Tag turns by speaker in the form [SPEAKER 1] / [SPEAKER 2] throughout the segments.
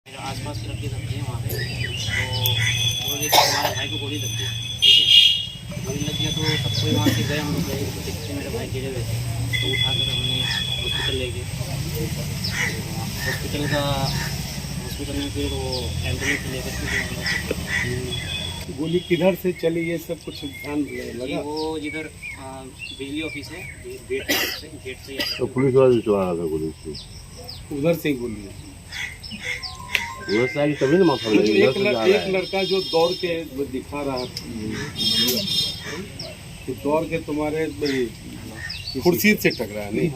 [SPEAKER 1] आसपास के लड़के सब थे वहाँ पे, तो वो एक हमारे भाई को गोली लग गई। ठीक है, गोली लग गया तो सब कोई वहाँ से गए, हम लोग गए तो देखते मेरे भाई गिरे हुए थे, तो उठाकर हमने हॉस्पिटल ले गए। हॉस्पिटल में फिर वो एम्बुलेंस लेकर के
[SPEAKER 2] गोली किधर से चली ये सब कुछ ध्यान लगा?
[SPEAKER 1] वो जिधर बिजली ऑफिस है गेट से
[SPEAKER 3] तो पुलिस वाला भी चला रहा था गोली उसको,
[SPEAKER 2] उधर से ही गोली।
[SPEAKER 3] उधर से आई तभी ना माथा में लगी।
[SPEAKER 2] एक लड़का जो दौड़ के वो दिखा रहा कि दौड़ के तुम्हारे खुर्शीद से टकरा नहीं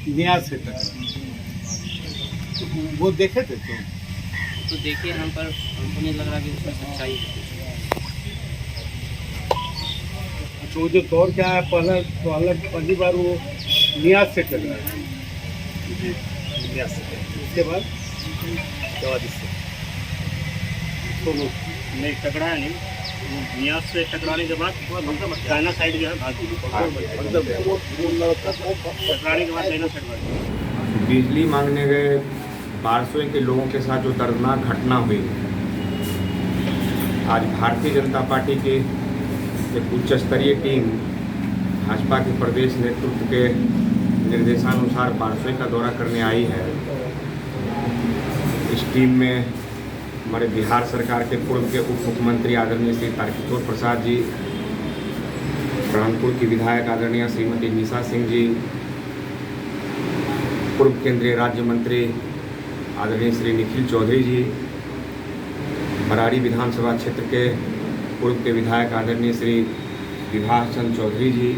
[SPEAKER 2] नियाज से टकरा, वो देखे थे
[SPEAKER 1] तो देखिए हम, पर हमको नहीं लग रहा कि उसमें सच्चाई है।
[SPEAKER 2] तो जो दौड़ के आया पहली बार वो नियाज से टकरा, उसके बाद
[SPEAKER 4] नहीं टकराया नहीं, नियाज से टकराने के बाद चाइना साइड जो है टकराने के बाद चाइना साइड भाग।
[SPEAKER 5] बिजली मांगने गए बारसोई के लोगों के साथ जो दर्दनाक घटना हुई, आज भारतीय जनता पार्टी की एक उच्च स्तरीय टीम भाजपा के प्रदेश नेतृत्व के निर्देशानुसार बारसोई का दौरा करने आई है। इस टीम में हमारे बिहार सरकार के पूर्व के उप मुख्यमंत्री आदरणीय श्री तारकिशोर प्रसाद जी, रामपुर की विधायक आदरणीय श्रीमती निशा सिंह जी, पूर्व केंद्रीय राज्य मंत्री आदरणीय श्री निखिल चौधरी जी, बरारी विधानसभा क्षेत्र के पूर्व के विधायक आदरणीय श्री विभाष चंद्र चौधरी जी,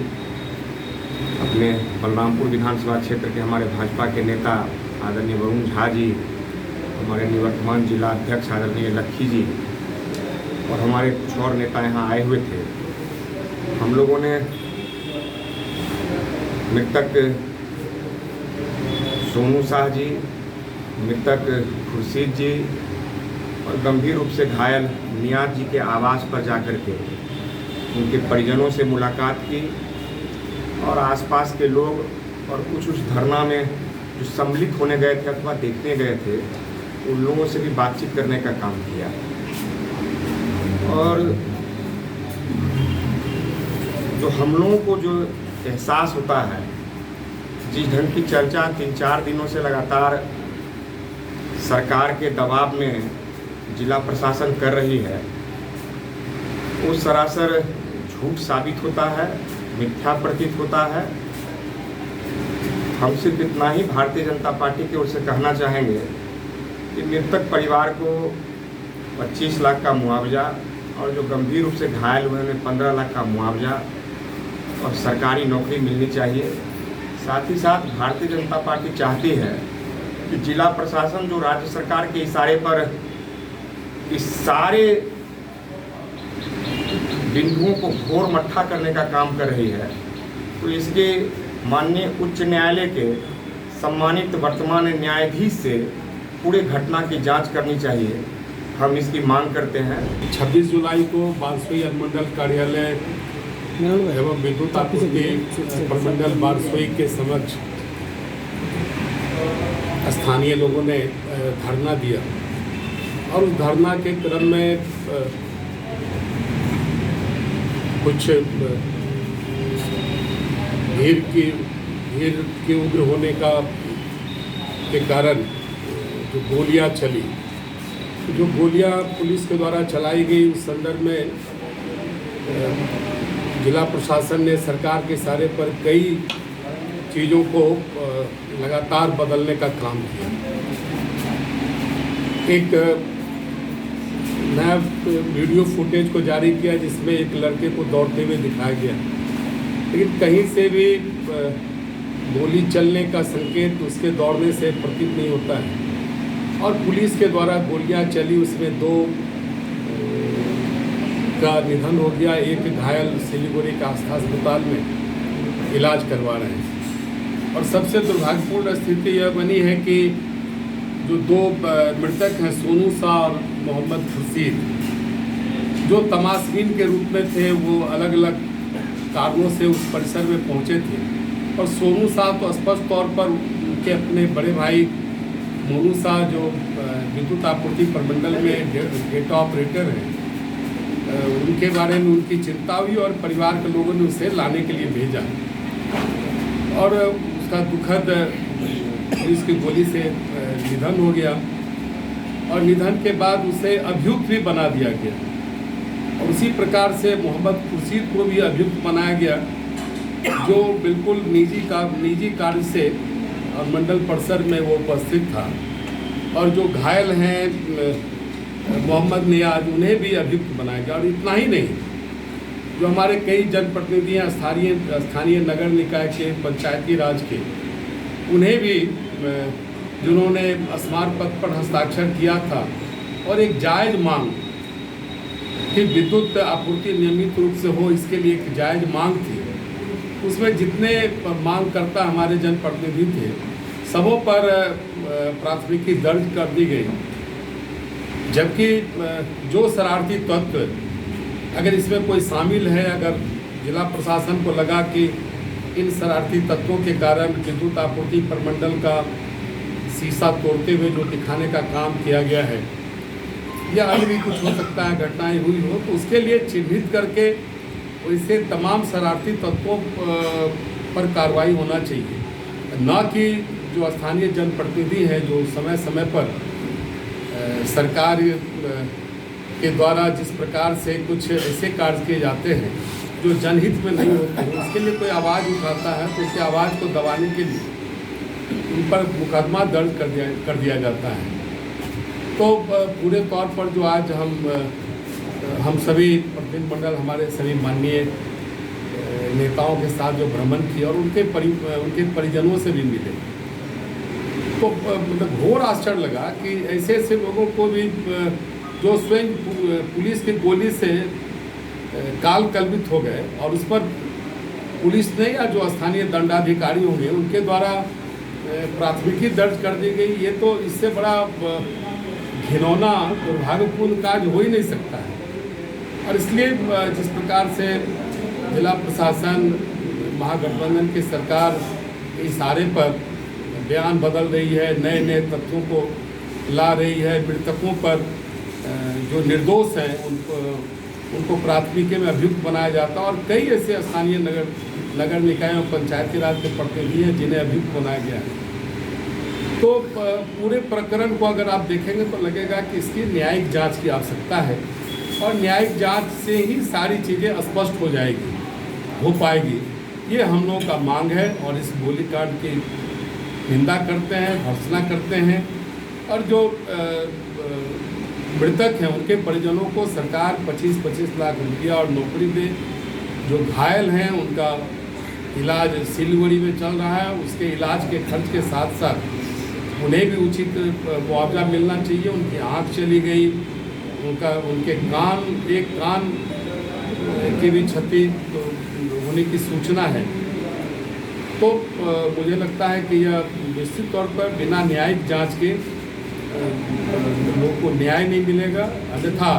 [SPEAKER 5] अपने बलरामपुर विधानसभा क्षेत्र के हमारे भाजपा के नेता आदरणीय वरुण झा जी, हमारे निवर्तमान जिला अध्यक्ष आदरणीय लक्खी जी और हमारे कुछ और नेता यहाँ आए हुए थे। हम लोगों ने मृतक सोनू शाह जी, मृतक खुर्शीद जी और गंभीर रूप से घायल नियाज जी के आवास पर जाकर के उनके परिजनों से मुलाकात की और आसपास के लोग और कुछ उस धरना में जो सम्मिलित होने गए थे अथवा देखने गए थे उन लोगों से भी बातचीत करने का काम किया। और जो हम लोगों को जो एहसास होता है, जिस ढंग की चर्चा 3-4 दिनों से लगातार सरकार के दबाव में जिला प्रशासन कर रही है, वो सरासर झूठ साबित होता है, मिथ्या प्रतीत होता है। हम सिर्फ इतना ही भारतीय जनता पार्टी की ओर से कहना चाहेंगे कि मृतक परिवार को 25 लाख का मुआवजा और जो गंभीर रूप से घायल हुए उन्हें 15 लाख का मुआवजा और सरकारी नौकरी मिलनी चाहिए। साथ ही साथ भारतीय जनता पार्टी चाहती है कि जिला प्रशासन जो राज्य सरकार के इशारे पर इस सारे बिंदुओं को घोर मट्ठा करने का काम कर रही है, तो इसके माननीय उच्च न्यायालय के सम्मानित वर्तमान न्यायाधीश से पूरे घटना की जांच करनी चाहिए। हम इसकी मांग करते हैं।
[SPEAKER 2] 26 जुलाई को बारसोई अनुमंडल कार्यालय एवं विद्युत आपूर्ति प्रमंडल बारसोई के समक्ष स्थानीय लोगों ने धरना दिया और उस धरना के क्रम में कुछ भीड़ के उग्र होने के कारण जो गोलियां चली, जो गोलियां पुलिस के द्वारा चलाई गई, उस संदर्भ में जिला प्रशासन ने सरकार के इशारे पर कई चीज़ों को लगातार बदलने का काम किया। एक नया वीडियो फुटेज को जारी किया जिसमें एक लड़के को दौड़ते हुए दिखाया गया, लेकिन कहीं से भी गोली चलने का संकेत उसके दौड़ने से प्रतीत नहीं होता है। और पुलिस के द्वारा गोलियां चली, उसमें 2 का निधन हो गया, एक घायल सिलीगुड़ी का आस्था अस्पताल में इलाज करवा रहे हैं। और सबसे दुर्भाग्यपूर्ण स्थिति यह बनी है कि जो 2 मृतक हैं सोनू शाह और मोहम्मद खुर्शीद, जो तमाशबीन के रूप में थे, वो अलग अलग कारणों से उस परिसर में पहुंचे थे। और सोनू शाह तो स्पष्ट तौर पर उनके अपने बड़े भाई मोनू शाह जो विद्युत आपूर्ति प्रमंडल में डेटा ऑपरेटर हैं, उनके बारे में उनकी चिंता हुई और परिवार के लोगों ने उसे लाने के लिए भेजा और उसका दुखद पुलिस की गोली से निधन हो गया और निधन के बाद उसे अभियुक्त भी बना दिया गया। और उसी प्रकार से मोहम्मद खुर्शीद को भी अभियुक्त बनाया गया जो बिल्कुल निजी कार्य से और मंडल परिसर में वो उपस्थित था। और जो घायल हैं मोहम्मद नियाज, उन्हें भी अभियुक्त बनाया गया। और इतना ही नहीं, जो हमारे कई जनप्रतिनिधि हैं स्थानीय नगर निकाय के, पंचायती राज के, उन्हें भी जिन्होंने स्मारक पत्र पर हस्ताक्षर किया था और एक जायज़ मांग कि विद्युत आपूर्ति नियमित रूप से हो, इसके लिए एक जायज़ मांग थी। उसमें जितने मांग करता हमारे जनप्रतिनिधि थे, सबों पर प्राथमिकी दर्ज कर दी गई, जबकि जो शरारती तत्व अगर इसमें कोई शामिल है, अगर जिला प्रशासन को लगा कि इन शरारती तत्वों के कारण विद्युत आपूर्ति प्रमंडल का शीशा तोड़ते हुए जो दिखाने का काम किया गया है या अन्य भी कुछ हो सकता है, घटनाएं हुई हो, तो उसके लिए चिन्हित करके वैसे तमाम शरारती तत्वों पर कार्रवाई होना चाहिए, न कि जो स्थानीय जनप्रतिनिधि हैं जो समय समय पर सरकार के द्वारा जिस प्रकार से कुछ ऐसे कार्य किए जाते हैं जो जनहित में नहीं होते हैं, उसके लिए कोई आवाज़ उठाता है तो उसकी आवाज़ को दबाने के लिए उन पर मुकदमा दर्ज कर दिया जाता है। तो पूरे तौर पर जो आज हम सभी प्रतिनिधिमंडल हमारे सभी माननीय नेताओं के साथ जो भ्रमण किया और उनके परिजनों से भी मिले, तो मतलब घोर आश्चर्य लगा कि ऐसे ऐसे लोगों को भी जो स्वयं पुलिस की गोली से काल कल्पित हो गए और उस पर पुलिस ने या जो स्थानीय दंडाधिकारी होंगे उनके द्वारा प्राथमिकी दर्ज कर दी गई। ये तो इससे बड़ा घिनौना दुर्भाग्यपूर्ण कार्य हो ही नहीं सकता है। और इसलिए जिस प्रकार से जिला प्रशासन, महागठबंधन की सरकार के इशारे पर बयान बदल रही है, नए नए तथ्यों को ला रही है, मृतकों पर जो निर्दोष हैं उनको प्राथमिकी में अभियुक्त बनाया जाता है और कई ऐसे स्थानीय नगर निकाय और पंचायती राज के प्रतिनिधि हैं जिन्हें अभियुक्त बनाया गया है। तो पूरे प्रकरण को अगर आप देखेंगे तो लगेगा कि इसकी न्यायिक जांच की आवश्यकता है और न्यायिक जांच से ही सारी चीज़ें स्पष्ट हो पाएगी। ये हम लोगों का मांग है और इस गोलीकांड की निंदा करते हैं, भर्त्सना करते हैं और जो मृतक हैं उनके परिजनों को सरकार 25-25 लाख रुपया और नौकरी दे। जो घायल हैं उनका इलाज सिलीगुड़ी में चल रहा है, उसके इलाज के खर्च के साथ साथ उन्हें भी उचित मुआवजा मिलना चाहिए। उनकी आँख चली गई, उनके एक कान की भी क्षति होने की सूचना है। तो मुझे लगता है कि यह निश्चित तौर पर बिना न्यायिक जांच के लोगों को न्याय नहीं मिलेगा। अन्यथा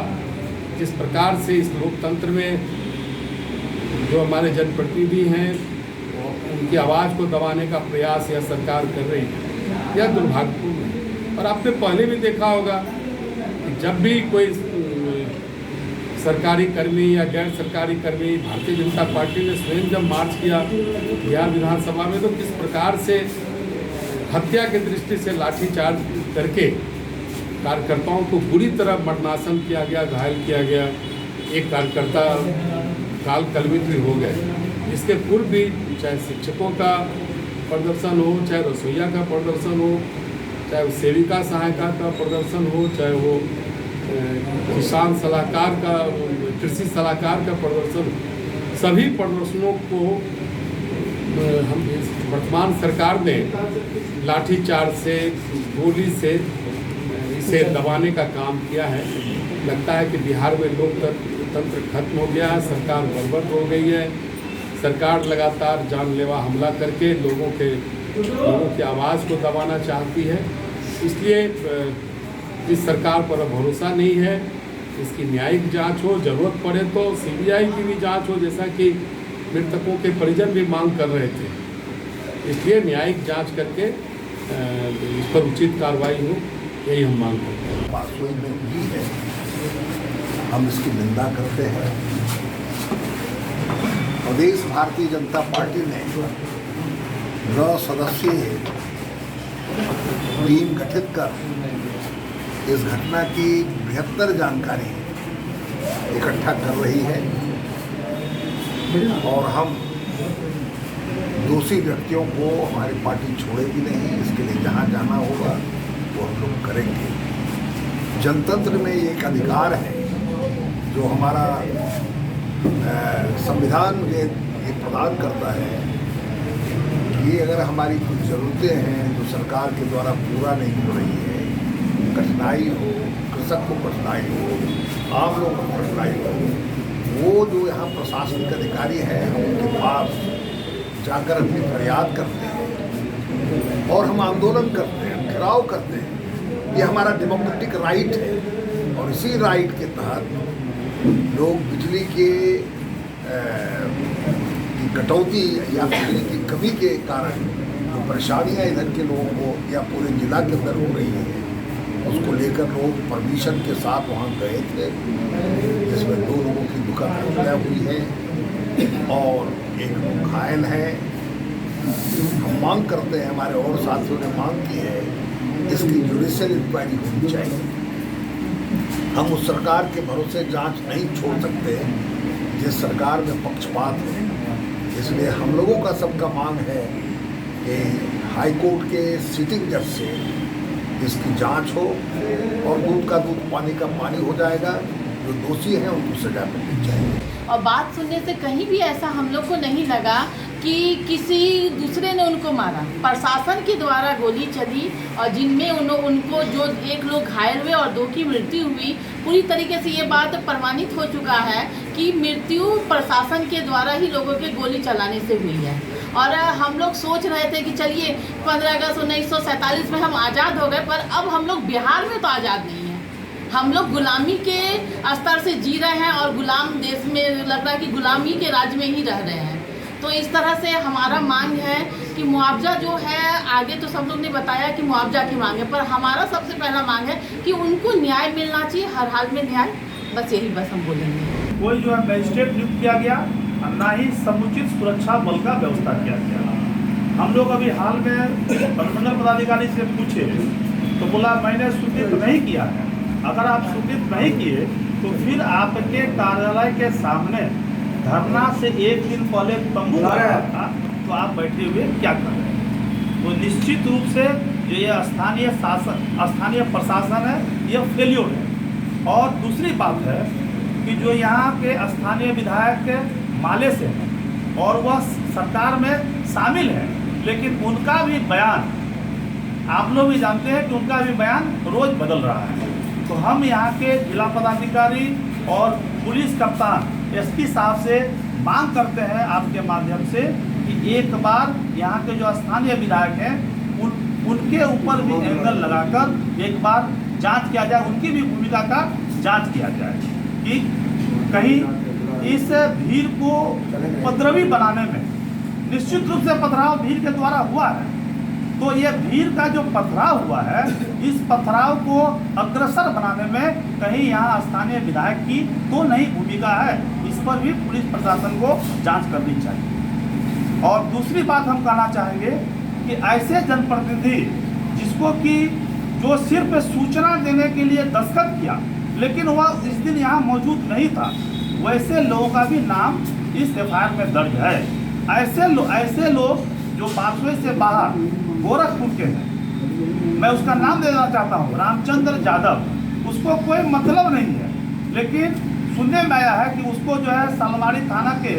[SPEAKER 2] जिस प्रकार से इस लोकतंत्र में जो हमारे जनप्रतिनिधि हैं उनकी आवाज़ को दबाने का प्रयास यह सरकार कर रही है, यह दुर्भाग्यपूर्ण है। और आपने पहले भी देखा होगा कि जब भी कोई सरकारी कर्मी या गैर सरकारी कर्मी, भारतीय जनता पार्टी ने स्वयं जब मार्च किया बिहार विधानसभा में, तो किस प्रकार से हत्या की दृष्टि से लाठीचार्ज करके कार्यकर्ताओं को बुरी तरह मरणासन किया गया, घायल किया गया। एक कार्यकर्ता काल कल्पित भी हो गए। इसके पूर्व भी चाहे शिक्षकों का प्रदर्शन हो, चाहे रसोईया का प्रदर्शन हो, चाहे सेविका सहायिका का प्रदर्शन हो, चाहे वो किसान सलाहकार का, कृषि सलाहकार का प्रदर्शन, सभी प्रदर्शनों को हम वर्तमान सरकार ने लाठीचार्ज से, गोली से इसे दबाने का काम किया है। लगता है कि बिहार में लोकतंत्र खत्म हो गया है, सरकार बर्बाद हो गई है। सरकार लगातार जानलेवा हमला करके लोगों की आवाज़ को दबाना चाहती है। इसलिए इस सरकार पर भरोसा नहीं है। इसकी न्यायिक जांच हो, ज़रूरत पड़े तो सीबीआई की भी जांच हो, जैसा कि मृतकों के परिजन भी मांग कर रहे थे। इसलिए न्यायिक जांच करके इस पर उचित कार्रवाई हो, यही हम मांग करते हैं।
[SPEAKER 6] बारसोई में हुई है, हम इसकी निंदा करते हैं। प्रदेश भारतीय जनता पार्टी ने 9 सदस्यीय टीम गठित कर इस घटना की बेहतर जानकारी इकट्ठा कर रही है और हम दोषी व्यक्तियों को हमारी पार्टी छोड़ेगी नहीं। इसके लिए जहाँ जाना होगा वो हम लोग करेंगे। जनतंत्र में एक अधिकार है जो हमारा संविधान ये प्रदान करता है कि अगर हमारी कुछ ज़रूरतें हैं जो सरकार के द्वारा पूरा नहीं हो रही है, कठिनाई हो, कृषक को कठिनाई हो, आम लोगों को कठिनाई हो, वो जो यहाँ प्रशासनिक अधिकारी हैं हम उनके पास जाकर अपनी फरियाद करते हैं और हम आंदोलन करते हैं, घेराव करते हैं। ये हमारा डेमोक्रेटिक राइट है और इसी राइट के तहत लोग बिजली के कटौती या बिजली की कमी के कारण जो परेशानियाँ इधर के लोगों को या पूरे जिला के अंदर हो रही है, उसको लेकर लोग परमिशन के साथ वहाँ गए थे, जिसमें 2 लोगों की दुखद हत्या हुई है और 1 लोग घायल है। हम मांग करते हैं, हमारे और साथियों ने मांग की है, इसकी जुडिशियल इंक्वायरी होनी चाहिए। हम उस सरकार के भरोसे जांच नहीं छोड़ सकते जिस सरकार में पक्षपात है। इसलिए हम लोगों का सबका मांग है कि हाई कोर्ट के सिटिंग जज से इसकी जांच हो और दूध का दूध, पानी का पानी हो जाएगा। जो दोषी हैं उनको सजा मिलनी चाहिए।
[SPEAKER 7] और बात सुनने से कहीं भी ऐसा हम लोग को नहीं लगा कि किसी दूसरे ने उनको मारा। प्रशासन के द्वारा गोली चली और जिनमें उनको जो 1 लोग घायल हुए और 2 की मृत्यु हुई। पूरी तरीके से ये बात प्रमाणित हो चुका है कि मृत्यु प्रशासन के द्वारा ही लोगों के गोली चलाने से हुई है। और हम लोग सोच रहे थे कि चलिए 15 अगस्त 1947 में हम आज़ाद हो गए, पर अब हम लोग बिहार में तो आज़ाद नहीं हैं। हम लोग गुलामी के स्तर से जी रहे हैं और गुलाम देश में लग रहा है कि गुलामी के राज्य में ही रह रहे हैं। तो इस तरह से हमारा मांग है कि मुआवजा जो है, आगे तो सब लोग ने बताया कि मुआवजा की मांग है, पर हमारा सबसे पहला मांग है कि उनको न्याय मिलना चाहिए, हर हाल में न्याय। बस यही बस हम बोलेंगे।
[SPEAKER 8] कोई जो है मजिस्ट्रेट नियुक्त किया गया और ना ही समुचित सुरक्षा बल का व्यवस्था किया गया। हम लोग अभी हाल में प्रमंडल पदाधिकारी से पूछे तो बोला मैंने सूचित नहीं किया है। अगर आप सूचित नहीं किए तो फिर आपके कार्यालय के सामने धरना से 1 दिन पहले तंबू लगाया था, तो आप बैठे हुए क्या कर रहे हैं? तो निश्चित रूप से जो ये स्थानीय प्रशासन है, ये फेल्योर है। और दूसरी बात है कि जो यहाँ के स्थानीय विधायक माले से हैं और वह सरकार में शामिल है, लेकिन उनका भी बयान आप लोग भी जानते हैं कि उनका भी बयान रोज़ बदल रहा है। तो हम यहाँ के जिला पदाधिकारी और पुलिस कप्तान एसपी साहब से मांग करते हैं आपके माध्यम से कि एक बार यहाँ के जो स्थानीय विधायक हैं उनके ऊपर भी एंगल लगाकर एक बार जांच किया जाए, उनकी भी भूमिका का जांच किया जाए कि कहीं इस भीड़ को उपद्रवी बनाने में निश्चित रूप से पथराव भीड़ के द्वारा हुआ है। तो ये भीड़ का जो पथराव हुआ है, इस पथराव को अग्रसर बनाने में कहीं यहाँ स्थानीय विधायक की तो नहीं भूमिका है। इस पर भी पुलिस प्रशासन को जांच करनी चाहिए। और दूसरी बात हम कहना चाहेंगे कि ऐसे जनप्रतिनिधि जिसको कि जो सिर्फ सूचना देने के लिए दस्तखत किया, लेकिन वह इस दिन यहाँ मौजूद नहीं था, वैसे लोगों का भी नाम इस एफआईआर में दर्ज है। ऐसे लोग जो बारसोई से बाहर गोरखपुर के हैं, मैं उसका नाम देना चाहता हूँ, रामचंद्र यादव, उसको कोई मतलब नहीं है, लेकिन सुनने में आया है कि उसको जो है सालमारी थाना के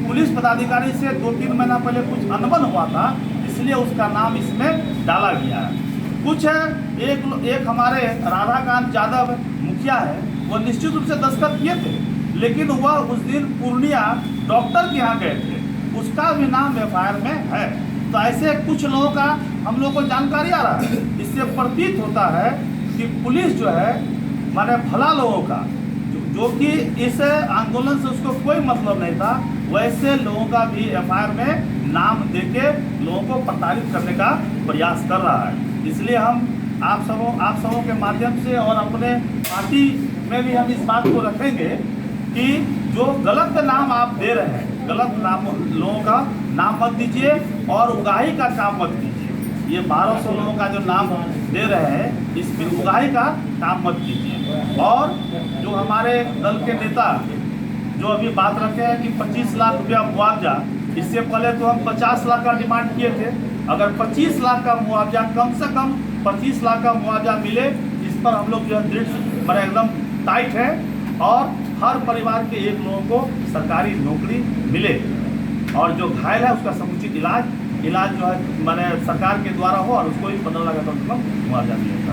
[SPEAKER 8] पुलिस पदाधिकारी से 2-3 महीना पहले कुछ अनबन हुआ था, इसलिए उसका नाम इसमें डाला गया है। कुछ है एक हमारे राधाकांत यादव मुखिया है, वो निश्चित रूप से दस्तखत किए थे, लेकिन वह उस दिन पूर्णिया डॉक्टर के यहाँ गए थे, उसका भी नाम एफआईआर में है। तो ऐसे कुछ लोगों का हम लोग को जानकारी आ रहा है। इससे प्रतीत होता है कि पुलिस जो है माने भला लोगों का जो कि इस आंदोलन से उसको कोई मतलब नहीं था, वैसे लोगों का भी एफआईआर में नाम देके लोगों को प्रताड़ित करने का प्रयास कर रहा है। इसलिए हम आप सबों के माध्यम से और अपने पार्टी में भी हम इस बात को रखेंगे कि जो गलत नाम आप दे रहे हैं, गलत नाम लोगों का नाम मत दीजिए और उगाही का काम मत कीजिए। ये 1200 लोगों का जो नाम दे रहे हैं, इस उगाही का काम मत कीजिए। और जो हमारे दल के नेता जो अभी बात रखे हैं कि 25 लाख रुपया मुआवजा, इससे पहले तो हम 50 लाख का डिमांड किए थे। अगर 25 लाख का मुआवजा, कम से कम 25 लाख का मुआवजा मिले, इस पर हम लोग जो है दृढ़ पर एकदम टाइट है और हर परिवार के एक लोगों को सरकारी नौकरी मिले और जो घायल है उसका समुचित इलाज जो है माने सरकार के द्वारा हो और उसको भी 15 लाख का मुआवजा मिलेगा।